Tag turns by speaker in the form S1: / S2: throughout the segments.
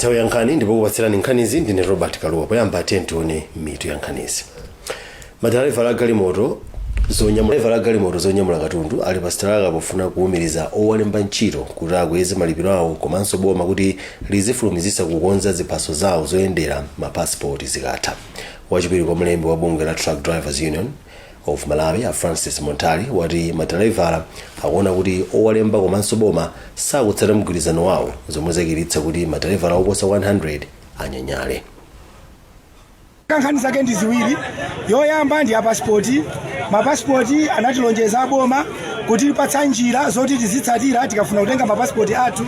S1: nthawi ya nkhani ndipo kupatsirani nkhanizi ndine Robert Kaluwa. Poyamba tione mitu ya nkhanizi. Madereva a galimoto zonyamula katundu ali pa sitalala pofuna kuwumiriza owalemba ntchito kuti akweze malipiro awo komanso boma kuti lizifulumizitsa kukonza ziphaso zawo zoyendera mapasipoti zikatha. Wachiwiri kwa mlembi wa bungwe la Truck Drivers Union of Malawi Francis Montali wati madereva akuona kuti owalemba komanso boma sakutsata mgwirizano wawo zomwe zakiritsa kuti madereva oposa 100 anyanyale.
S2: Kankhani zake ndi ziwiri. Yoyamba ndi ya pasipoti. Mapasipoti anatilonjeza boma kuti patsa njira zoti tizitsatira tikafuna kutenga mapasipoti athu,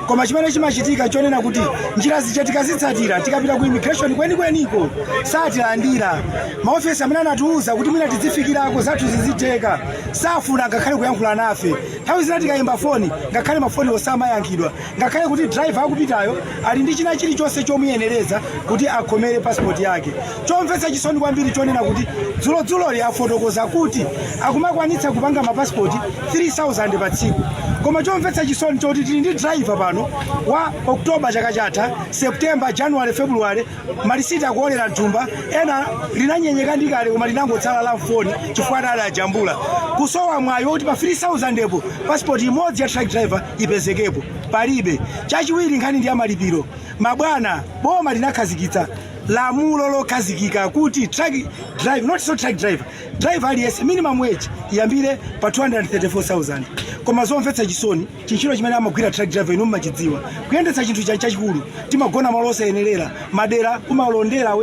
S2: koma chimene chimachitika chonena kuti njira zije tikazitsatira tikapita ku immigration kwenikweniko satilandira. Maofesi amene anatiuza kuti mwina tizifikirako zathu ziziteka safuna ngakhale kuyankhula nafe. Nthawi zina tikayimba foni ngakhale mafoni osamayankhidwa, ngakhale kuti driver akupitayo ali ndi china chilichonse chomuyenereza kuti akhomere pasipoti yake. Chomvetsa chisoni kwambiri chonena kuti dzuloli afotokoza kuti akumakwanitsa kupanga mapasipoti 3000 pa tsiku, koma chomvetsa chisoni choti tili ndi driver pano wa Oktoba chaka chatha, September, January, February malisita akuolera mthumba, ena linanyenyeka ndikale koma linangotsala la foni chifukwa ali ajambula. Kusowa mwayo kuti pa 3000 epo pasipoti imodzi ya truck driver ipezekepo palibe. Chachiwiri nkhani ndi ya malipiro. Mabwana boma linakhazikitsa lamulo lokhazikika kuti truck driver aliyese minimum wage iyambire pa 234,000. Koma zomvetsa chisoni chinchilo chimene amagwira truck driver inu mmachidziwa kuyendetsa chinthu chachikulu timagona malo osayenera madera umalondera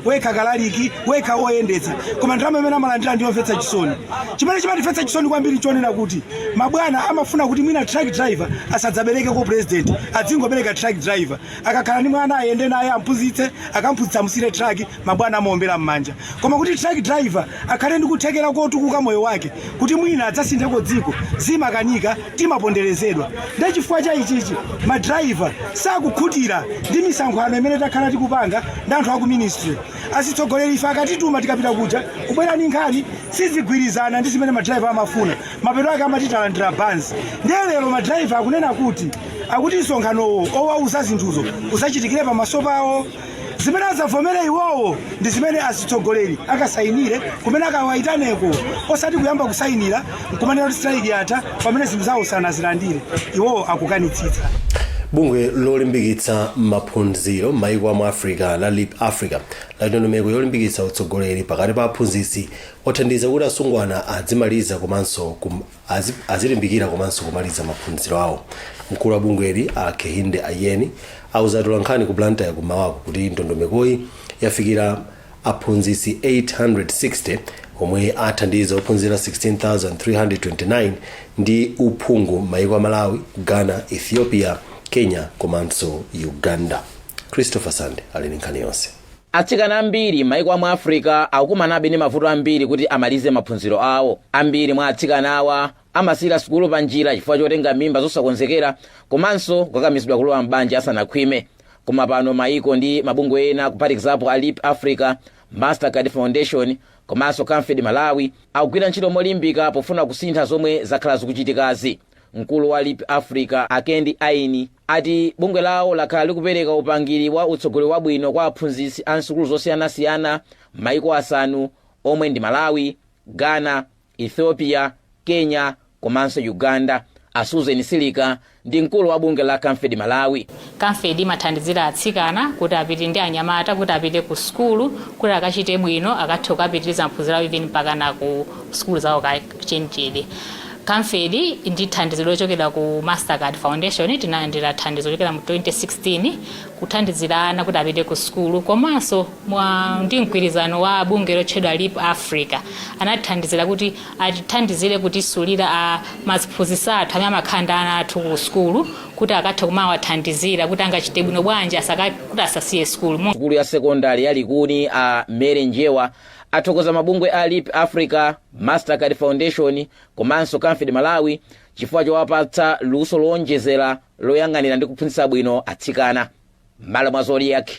S2: weka kalaliki weka oyendetsa, koma ndalama imene amalandira ndi yomvetsa chisoni. Chimene chimatimvetsa chisoni kwambiri chonena kuti mabwana amafuna kuti mwina truck driver asadzabereke ko president, adzingobereka truck driver akakhala ndi mwana ayende naye amphunzitse akamphunzitsa musire truck, mabwana amaombera mmanja. Koma kuti truck driver akhale ndi kuthekera kotukuka moyo wake kuti mwina adzasinthako dziko zimakanika timaponderezedwa. Ndi chifukwa cha ichichi madriver sakukhutira ndi misankhano imene takhala tikupanga ndi anthu aku ministry. Asitsogoleri ife akatituma tikapita kuja kubwera ndi nkhani sizigwirizana ndi zimene madriver amafuna, mapeto ake amatitalandira banzi. Ndiye lero madriver akunena kuti msonkhanowo owauza zinthuzo usachitikire pamaso pawo. Zimene azavomere iwowo ndi zimene asitsogoleri akasayinire kumene akawaitaneko, osati kuyamba kusayinira nkumanena kuti strike yatha pamene zinthu zawo sanazilandire. Iwowo akukanitsitsa.
S1: Bungwe lolimbikitsa maphunziro m'mayiko mu Africa la Leap Africa latondomeko yolimbikitsa utsogoleri pakati pa aphunzitsi othandiza kuti asungwana adzimaliza komanso azilimbikira komanso kumaliza maphunziro awo. Mkulu wa bungweli Kehinde Ayeni auzatula nkhani ku Blantyre kumawako kuti ndondomekoyi yafikira aphunzitsi 860 omwe athandiza ophunzira 16,329 ndi uphungu m'mayiko a Malawi, Ghana, Ethiopia, Kenya komanso Uganda. Christopher Sande ali ndi nkhani yonse.
S3: Atsikana ambiri m'mayiko mu Africa akukumanabe ndi mavuto ambiri kuti amalize maphunziro awo. Ambiri mwa atsikana awa amasira sukulu pa njira chifukwa chotenga mimba zosakonzekera komanso kukakamizidwa kulowa m'banja asanakhwime. Koma pano mayiko ndi mabungwe ena kuphatikizapo a Leap Africa, Mastercard Foundation komanso Camfed Malawi akugwira ntchito molimbika pofuna kusintha zomwe zakhala zikuchitikazi. Mkulu wa Leap Africa Kendi Aini ati bungwe lawo lakhala likupereka upangiri wa utsogoleri wabwino kwa aphunzitsi a nsukulu zosiyanasiyana m'mayiko asanu omwe ndi Malawi, Ghana, Ethiopia, Kenya komanso Uganda. Susan Silika ndi mkulu wa bungwe la Camfed Malawi.
S4: Camfed imathandizira atsikana kuti apite ndi anyamata kuti apite ku skulu kuti akachite bwino akathe kupitiriza maphunziro awo even mpaka na ku skulu zawo kachenjere. Camfed ndi thandizo lochokera ku Mastercard Foundation tinalandira thandizo lochokera mu 2016 kuthandizirana kuti apite ku skulu, komanso ndi mgwirizano wa bungwe lotchedwa Leap Africa anathandizira kuti atithandizire kuti sulira maphunzitsi athu amene amakhanda ana athu ku skulu kuti akathe kumawathandizira kuti angachite bwino bwanji kuti asasiye skulu.
S3: Skulu ya sekondari ya Likuni Mary Njewa athokoza mabungwe a Leap Africa, Mastercard Foundation komanso Camfed Malawi chifukwa chowapatsa luso lonjezera loyang'anira ndi kuphunzitsa bwino atsikana. Malo mwa Zodiac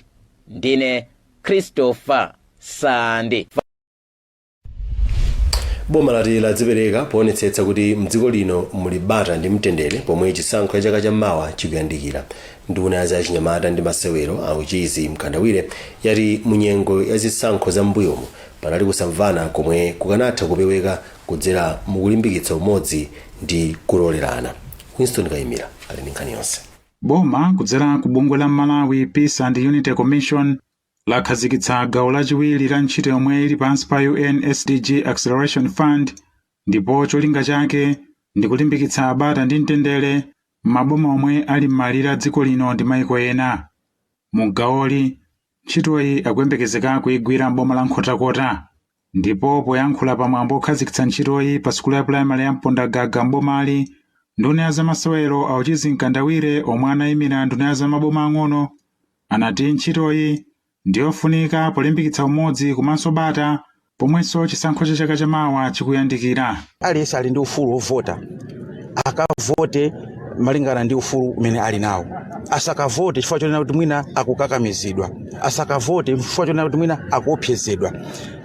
S3: ndine Christopher Sande.
S1: boma lati ladzipereka poonetsetsa kuti mdziko lino muli bata ndi mtendere pomwe chisankho cha chaka chammawa chikuyandikira. Nduna ya zachinyamata ndi masewero auchizi Mkandawire yati munyengo ya zisankho za mbuyomu panali kusamvana komwe kukanatha kupeweka kudzera mukulimbikitsa umodzi ndi kulolerana. Winston Kayimira ali ndi nkhani yonse.
S5: Boma kudzera ku bungwe la Malawi Peace and Unity Commission lakhazikitsa gawo lachiwiri la ntchito yomwe ili pansi pa UN SDG Acceleration Fund, ndipo cholinga chake ndi kulimbikitsa bata ndi mtendere maboma omwe ali m'malire a dziko lino ndi maiko ena. Mu gawoli ntchitoyi akuyembekezeka kuyigwira m'boma la Nkhotakota, ndipo poyankhula pamwambo okhazikitsa ntchitoyi pa sukulu ya primary ya Mpondagaga m'bomali, nduna ya zamasewero auchizi Mkandawire omwe anayimira nduna ya zamaboma ang'ono anati ntchitoyi ndiyofunika polimbikitsa umodzi komanso bata pomwenso chisankho cha chaka chamawa chikuyandikira.
S6: Aliyense ali ndi ufulu wovota akavote malingana ndi ufulu umene ali nawo. Asakavote chifukwa chonena kuti mwina akukakamizidwa, asakavote chifukwa chonena kuti mwina akuopsezedwa.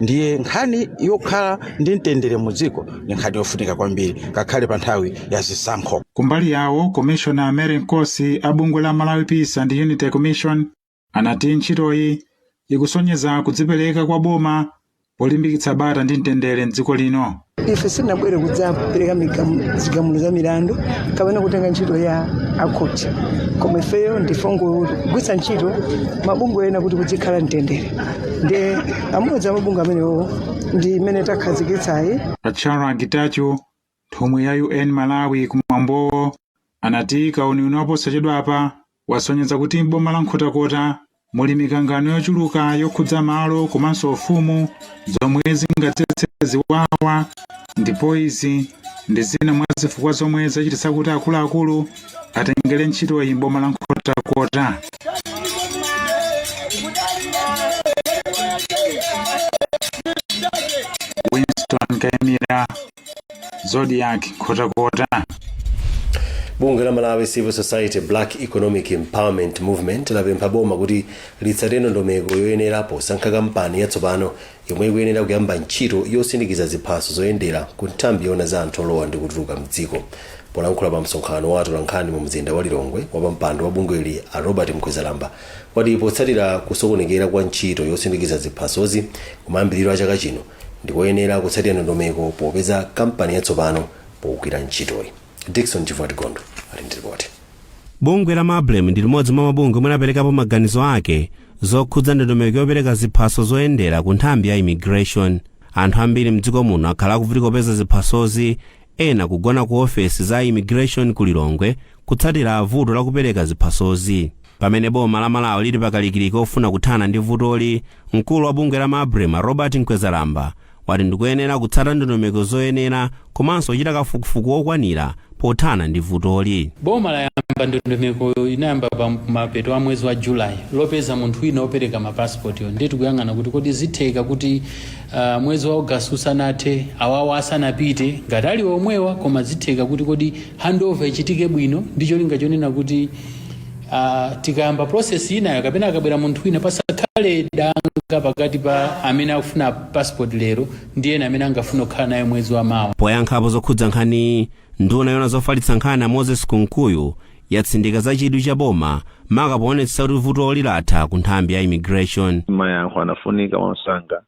S6: Ndiye nkhani yokhala ndi mtendere mu dziko ndi nkhani yofunika kwambiri ngakhale pa nthawi ya zisankho.
S5: Kumbali yawo Commissioner Mary Nkosi a bungwe la Malawi Peace and Unity Commission anati ntchitoyi ikusonyeza kudzipereka kwa boma polimbikitsa bata ndi mtendere mdziko lino.
S7: Ife sitinabwere kudzapereka zigamulo za milandu kapena kutenga ntchito ya akhoti, koma ifeyo ndifongogwitsa ntchito mabungwe ena kuti kudzikhala mtendere. Ndi amodzi amabungwe amenewo ndi imene takhazikitsayi.
S5: Achara Gitacho nthumwi ya UN Malawi kumwambo anati kauniuni waposachedwa apa wasonyeza kuti m'boma la Nkhotakota muli mikangano yochuluka yokhudza malo komanso ufumu zomwe zingatsetse ziwawa, ndipo izi ndi zina mwa zifukwa zomwe zachititsa kuti akuluakulu atengere ntchitoyi m'boma la Nkhotakota. Winston Kayimira, Zodiac, Nkhotakota.
S1: Bunge la Malawi Civil Society Black Economic Empowerment Movement lapempha boma kuti litsate ndondomeko yoyenera posankha kampani yatsopano yomwe ikuyenera kuyamba ntchito yosindikiza ziphaso zoyendera ku nthambi yona za anthu olowa ndi kutuluka mdziko. Polankhula pa msonkhano wa atolankhani mu mzinda wa Lilongwe wapampando wa bungweli a Robert Mkwezalamba wati potsatira kusokonekera kwa ntchito yosindikiza ziphasozi kumayambiriro a chaka chino ndikoyenera kutsatira ndondomeko popeza kampani yatsopano pogwira ntchitoyi. Dickson Chivati Gondo ali ndi ripoti.
S8: Bungwe la Mablem ndi limodzi mwa mabungwe omwe anaperekapo maganizo ake zokhudza ndondomeko yopereka ziphaso zoyendera ku nthambi ya immigration. Anthu ambiri mdziko muno akhala akuvutika kupeza ziphasozi, ena kugona ku ofesi za immigration ku Lilongwe kutsatira vuto la kupereka ziphasozi. Pamene boma la Malawi lili pakalikiliki ofuna kuthana ndi vutoli, mkulu wa bungwe la Mablem Robert Mkwezalamba wati ndikuyenera kutsata ndondomeko zoyenera komanso kuchita kafukufuku okwanira pothana ndi vutoli.
S9: Boma layamba ndondomeko inayamba pa mapeto a mwezi wa Julai lopeza munthu wina opereka mapassport yo. Ndi tikuyang'ana kuti kodi zitheka kuti mwezi wa August usanathe awawa asanapite ngati ali omwewa, koma zitheka kuti kodi handover ichitike bwino ndi cholinga chonena kuti tikayamba process inayo kapena akabwera munthu wina pasakhale danga pakati pa amene akufuna passport lero ndi ena amene angafuna kukhala naye mwezi wa mawa.
S8: Poyankhapo zokhudza nkhani, nduna yona zofalitsa nkhani Moses Kunkuyu yatsindika za chidwi cha boma maka poonetsa kuti vuto lilatha ku nthambi ya immigration.
S10: Mayankho anafunika mwansanga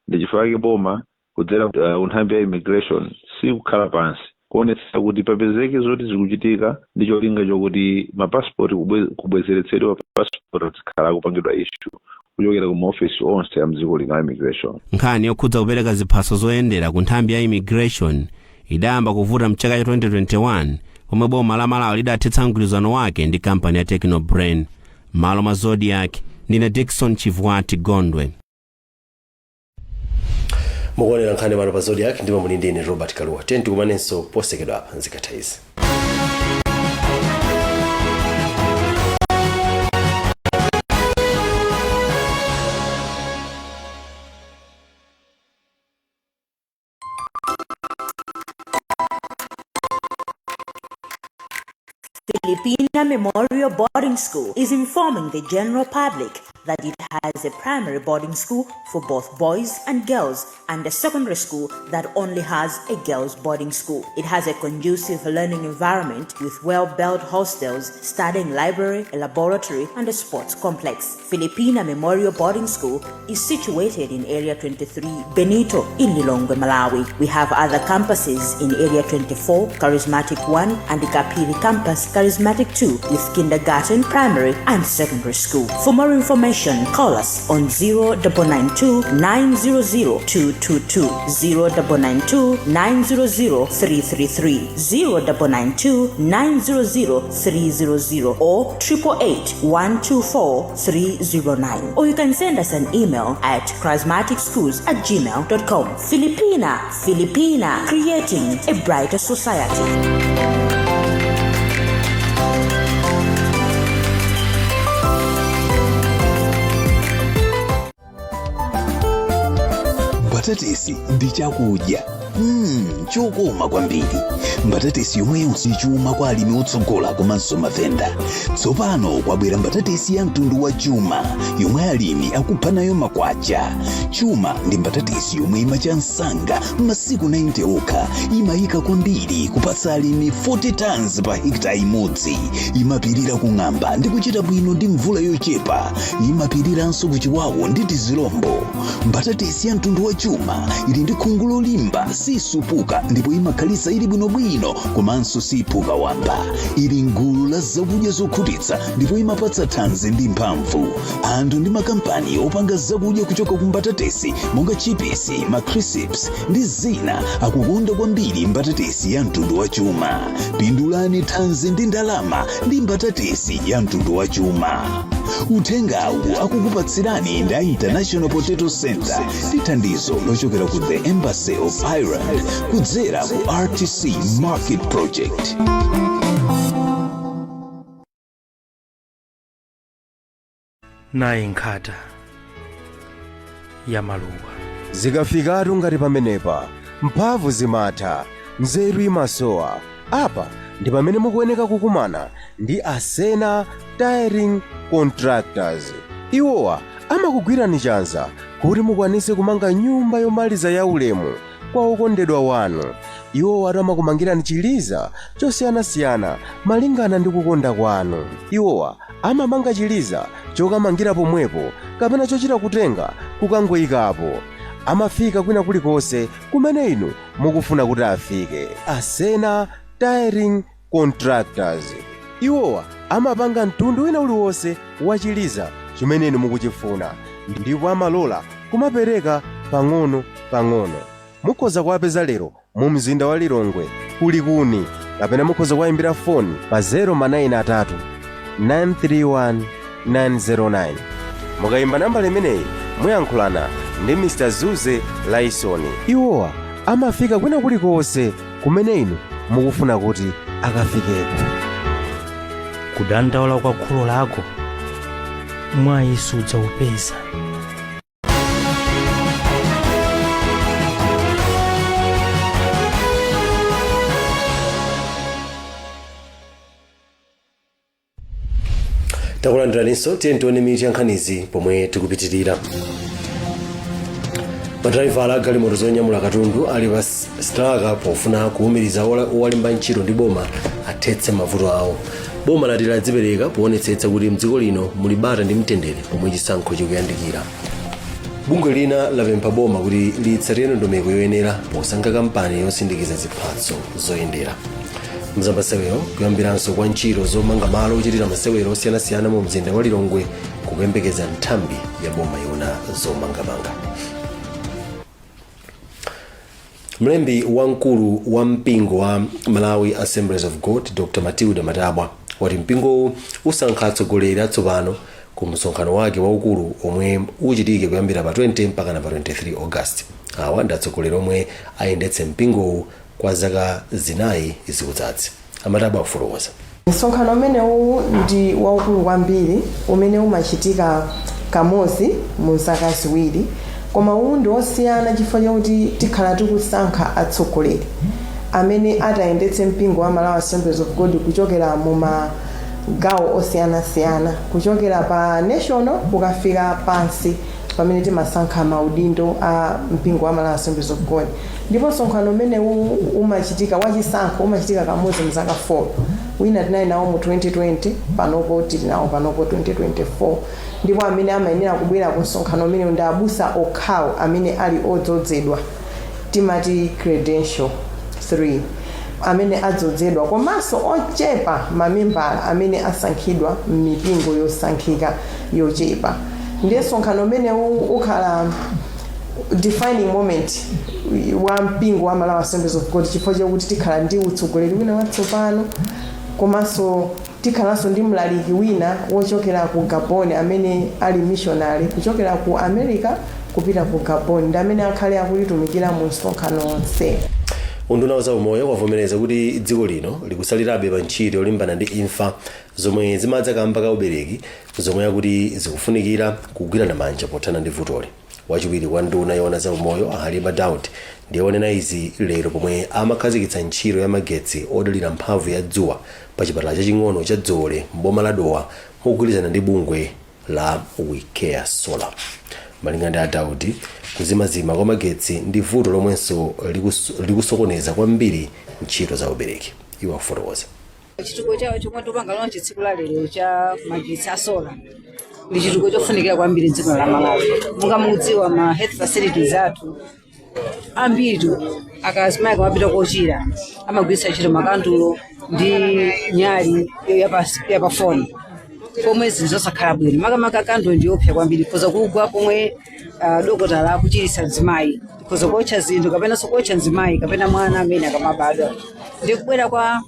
S10: ndi chifukwa boma kudzera ku nthambi ya immigration si kukhala pansi kuonetsa kuti papezeke zoti zikuchitika ndi cholinga chokuti mapassport kubwezeretsedwa passport zikhala kupangidwa issue kuchokera ku maofesi onse ya mdziko lino la immigration.
S8: Nkhani yokhudza kupereka ziphaso zoyendera ku nthambi ya immigration idayamba kuvuta mchaka cha 2021 pomwe boma la Malawi lidathetsa mgwirizano wake ndi kampani ya Technobrain. Malo mwa Zodiac, ndine Dickson Chivati Gondwe.
S1: Mukuonera nkhani pano pa Zodiac ndipo muli ndine Robert Kaluwa. Tikumanenso posekedwa apa nzikatha izi.
S11: Filipina Memorial Boarding School is informing the general public that it has a primary boarding school for both boys and girls and a secondary school that only has a girls' boarding school. It has a conducive learning environment with well-built hostels, studying library, a laboratory, and a sports complex. Filipina Memorial Boarding School is situated in Area 23, Benito, in Lilongwe, Malawi. We have other campuses in Area 24, Charismatic 1, and the Kapili Campus, Charismatic 2, with kindergarten, primary, and secondary school. For more information, call us on 0992 900 222, 0992 900 333, 0992 900 300, or 888 124 309. Or you can send us an email at charismaticschools@gmail.com. Filipina, creating a brighter society.
S12: Mbatatisi ndi chakudya chokoma kwambiri. Mbatatisi yomwe yonse chuma kwa alimi otsogola komanso mavenda. Tsopano kwabwera mbatatisi ya mtundu wa chuma yomwe alimi akupha nayo makwacha. Chuma ndi mbatatisi yomwe imacha msanga masiku 90 okha, imayika kwambiri kupatsa alimi 40 tons pa hekta imodzi. Imapirira kung'amba ndi kuchita bwino ndi mvula yochepa. Imapiriranso kuchiwawo ndi tizilombo. Mbatatisi ya mtundu wa chuma ili ndi khungu lolimba, sisupuka, ndipo imakhalitsa ili bwinobwino komanso sipuka wamba. Ili ngulu la zakudya zokhutitsa ndipo imapatsa thanzi ndi mphamvu. Anthu ndi makampani opanga zakudya kuchoka ku mbatatisi monga chipisi, macrisps ndi zina akukonda kwambiri mbatatisi ya mtundu wa chuma. Pindulani thanzi ndi ndalama ndi mbatatisi ya mtundu wa chuma. Uthengawu akukupatsirani ndi International Potato Center ndi thandizo lochokera ku the Embassy of Ireland kudzera ku RTC Market Project.
S13: Nayi nkhata ya maluwa
S14: zikafikatu ngati pamenepa mphamvu zimatha, nzeru imasowa. Apa ndi pamene mukuyeneka kukumana ndi Asena Tiring Contractors. Iwowa amakugwirani chanza kuti mukwanise kumanga nyumba yomaliza ya ulemu kwa okondedwa wanu. Iwowa amakumangirani chiliza chosiyanasiyana malingana ndi kukonda kwanu. Iwowa amamanga chiliza chokamangira pomwepo kapena chochita kutenga kukangoyikapo. Amafika kwina kulikonse kumene inu mukufuna kuti afike. Asena Tiring Contractors. Iwowa amapanga mtundu wina uliwonse wa chiliza chimene inu mukuchifuna, ndipo amalola kumapereka pang'ono. Mukhoza kuwapeza lero mu mzinda wa Lilongwe kulikuni, kapena mukhoza kuwayimbira foni pa 093 931 909. Mukayimba namba limeneyi muyankhulana ndi Mr. Zuze Laisoni. Iwowa amafika kwina kulikonse kumene inu mukufuna kuti akafikeko.
S13: Kudandaula kwa kholo lako mwayi sudzaupeza.
S1: takulandiranso tiyeni miti yankhanizi pomwe tikupitirira. Madrayivala a galimoto zonyamula katundu ali pa straka pofuna kuwumiriza owalemba ntchito ndi boma athetse mavuto awo. Boma lati ladzipereka poonetsetsa kuti mdziko lino muli bata ndi mtendere pomwe chisankho chikuyandikira. Bungwe lina lapempha boma kuti litsatire ndondomeko yoyenera posankha kampani yosindikiza ziphatso zoyendera. Mzambasewero kuyambiranso kwa ntchito zomanga malo ochitira masewero osiyanasiyana mu mzinda wa Lilongwe kukuyembekeza nthambi ya boma yona zomangamanga. Mlembi wamkulu wa mpingo wa Malawi Assemblies of God Dr. Matilda Matabwa wati mpingo usankha atsogoleri atsopano ku msonkhano wake waukulu omwe uchitike kuyambira pa 20 mpaka na pa 23 August. Awa ndi atsogoleri omwe ayendetse mpingowu kwa zaka zinayi zikudzadzi. Amatabwa afotokoza.
S15: Msonkhano umenewu ndi waukulu kwambiri umene umachitika kamodzi mu zaka ziwiri, koma uwu ndi osiyana chifukwa chakuti tikhala tikusankha atsogoleri amene atayendetse mpingo wa Malawi Assemblies of God kuchokera mu gawo osiyanasiyana kuchokera pa national kukafika pansi pamene timasankha maudindo a mpingo wa Malawi Assemblies of God. Ndipo msonkhano umene umachitika wachisankho umachitika kamodzi mzaka 4. Wina tinali nawo mu 2020, panopo tili nawo panopo 2024. Ndipo amene amayenera kubwera ku msonkhano umene ndi abusa okhawo amene ali odzozedwa, timati credential 3, amene adzozedwa komanso ochepa mamembala amene asankhidwa m'mipingo yosankhika yochepa. Ndiye msonkhano umene ukhala defining moment wa mpingo wa Malawi Assemblies of God chifukwa chakuti tikhala ndi utsogoleri wina watsopano komanso tikhalanso ndi mlaliki wina wochokera ku Gabon amene ali missionary kuchokera ku America kupita ku Gabon ndi amene akhale akulitumikira mu msonkhano onse.
S1: Unduna wa umoyo wavomereza kuti dziko lino likusalirabe pa ntchito yolimbana ndi imfa zomwe zimadza kamba ka ubereki zomwe akuti zikufunikira kugwirana manja pothana ndi vutoli. Wachiwiri wa nduna yoona za umoyo Halima Daud ndiye wanena izi lero pomwe amakhazikitsa ntchito ya magetsi odalira mphamvu ya dzuwa pa chipatala chaching'ono cha Dzole m'boma la Dowa mogwirizana ndi bungwe la We Care Solar. Malingana ndi Daudi, kuzimazima kwa magetsi ndi vuto lomwenso likusokoneza kwambiri ntchito za ubereki. Iwo afotokoza.
S16: Chitukuko chawo chomwe tupanga lonje tsiku la lero cha magetsi a solar ndi chitukuko chofunikira kwambiri m'dziko la Malawi. Monga mukudziwa ma health facilities athu ambiri akazimaya kamapita kochira amagwiritsa ntchito makandulo ndi nyali ya pa foni pomwe zinthu zosakhala bwino. Makamaka kandulo ndi opsa kwambiri kuza kugwa pomwe dokotala akuchiritsa mzimayi kuza kuotcha zinthu kapena sokuotcha mzimayi kapena mwana amene akamabadwa. Ndi kubwera kwa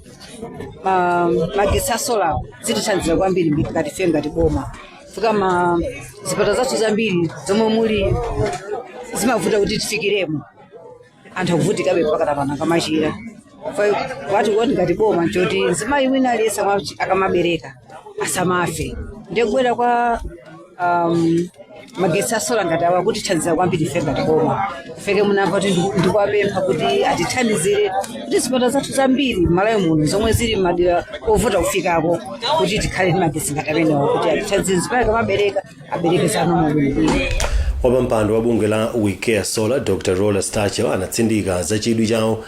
S16: magetsi a solar zitithandiza kwambiri ngati ife ngati boma. Fika zipata zathu zambiri zomwe muli zimavuta kuti tifikiremo anthu akuvutikabe mpaka tapana kamachira. Watu woti ngati boma nchoti mzimayi wina aliyese akamabereka asamafe. Ndi kubwera kwa magetsi a solar ngati awa kuti thandiza kwambiri ife ngati boma. Fike munamva kuti ndikuwapempha kuti atithandizire kuti zipata zathu zambiri Malawi muno zomwe zili madera ovuta kufikako kuti tikhale ndi magetsi ngati amenewo kuti atithandize zipata kamabereka abereke sanomo bwino.
S1: Wapampando wa bungwe la We Care Solar Dr. Rola Stacho anatsindika za chidwi chawo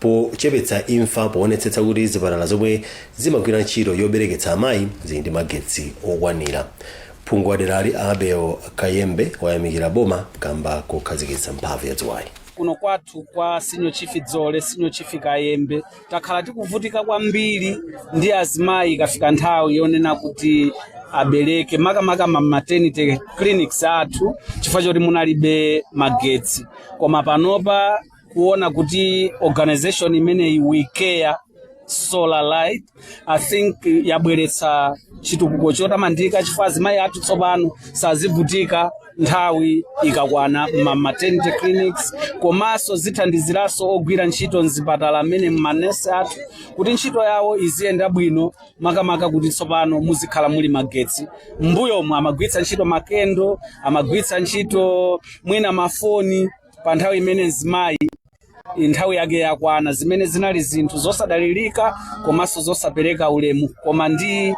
S1: pochepetsa imfa poonetsetsa kuti zipatala zomwe zimagwira ntchito yobereketsa amayi zili ndi magetsi okwanira. Phungu wa derali Abel Kayembe wayamikira boma kamba kukhazikitsa mphamvu ya dzuwayi.
S17: Kuno kwathu kwa Senior Chief Dzole, Senior Chief Kayembe takhala tikuvutika kwambiri ndi azimayi kafika nthawi yonena kuti abereke makamaka ma maternity clinics athu chifukwa choti munalibe magetsi. Koma panopa kuona kuti organization imene We Care Solar Light I think yabweretsa chitukuko chotamandika chifukwa azimayi athu tsopano sazivutika nthawi ikakwana ma maternity clinics komanso zithandiziranso ogwira ntchito mzipatala amene manesi athu kuti ntchito yawo iziyenda bwino makamaka kuti tsopano muzikhala muli magetsi. Mbuyomu amagwiritsa ntchito makendo, amagwiritsa ntchito mwina mafoni pa nthawi imene mzimayi nthawi yake yakwana zimene zinali zinthu zosadalirika komanso zosapereka ulemu. Koma ndi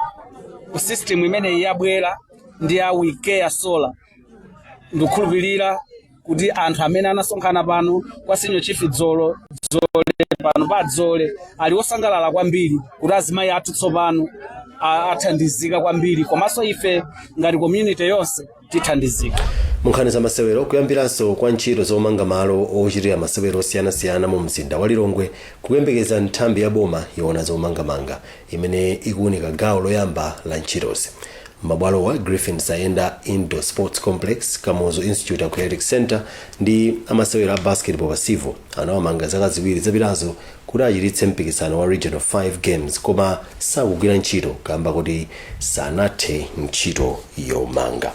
S17: system imene yabwera ndi ya We Care Solar ndikukhulupirira kuti anthu amene anasonkhana pano kwa Senior Chief Dzole pano pa Dzole ali osangalala kwambiri kuti azimayi athu tsopano athandizika kwambiri komanso ife ngati community yonse tithandizika.
S1: Munkhani za masewero kuyambiranso kwa ntchito zomanga malo ochitira masewero osiyanasiyana mu mzinda wa Lilongwe kuyembekeza nthambi ya boma yoona zomangamanga imene ikuunika gawo loyamba la ntchitozi. Mabwalo wa Griffin Sayenda Indoor Sports Complex, Kamuzu Institute Athletic Center ndi amasewero a basketball pasivo anawamanga zaka ziwiri zapitazo kuti achiritse mpikisano wa Regional 5 Games koma sakugwira ntchito kamba kuti sanathe ntchito yomanga.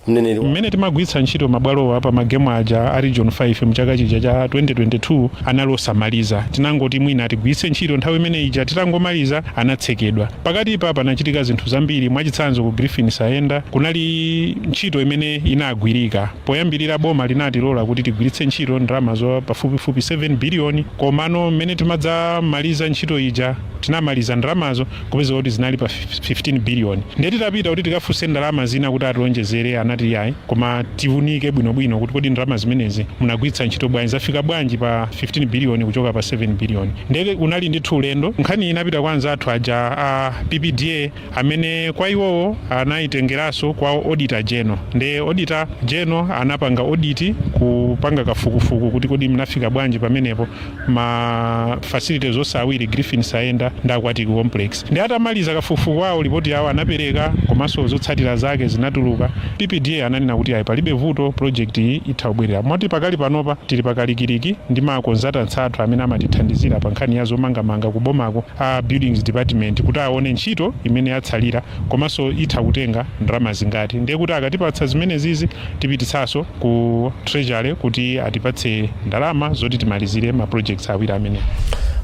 S5: mmene timagwiritsa ntchito mabwalowa pa magemu aja a region 5 mchaka chija cha 2022 anali osamaliza. Tinangoti mwina tigwiritse ntchito nthawi imene ija titangomaliza anatsekedwa. Pakati pa panachitika zinthu zambiri, mwachitsanzo ku Griffin Sayenda kunali ntchito imene inagwirika. Poyambirira boma linatilola kuti tigwiritse ntchito ndalama zo pafupifupi 7 biliyoni, komano mmene timadzamaliza ntchito ija tinamaliza ndalamazo kupeza kuti zinali pa 15 biliyoni. Ndiye titapita kuti tikafunse ndalama zina kuti atilonjezere, anati yayi, koma tiunike bwinobwino kuti kodi ndalama zimenezi munagwiritsa ntchito bwanji, zafika bwanji pa 15 biliyoni kuchoka pa 7 biliyoni. Ndiye unali ndithu ulendo. Nkhani inapita kwa anzathu aja a PPDA amene kwa iwowo anayitengeranso kwa auditor general. Ndiye auditor general anapanga audit kupanga kafukufuku kuti kodi mnafika bwanji pamenepo ma facilities osawiri Griffin Sayenda ndi Aquatic Complex. Ndiye atamaliza kafukufuku wawo, ripoti yawo anapereka, komanso zotsatira zake zinatuluka. PPDA ananena kuti ayi palibe vuto, project iyi itha kubwerera. Moti pakali panopa tili pakalikiliki ndi ma consultants athu amene amatithandizira pa nkhani ya zomangamanga kubomako a buildings department kuti aone ntchito imene yatsalira komanso itha kutenga ndalama zingati. Ndiye kuti akatipatsa zimene zizi tipititsanso ku treasury kuti atipatse ndalama zoti timalizire ma projects awiri amene.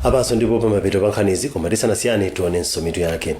S1: Apaso ndipo pamapeto pa nkhanizi, koma tisanasiyane tionenso mitu yake.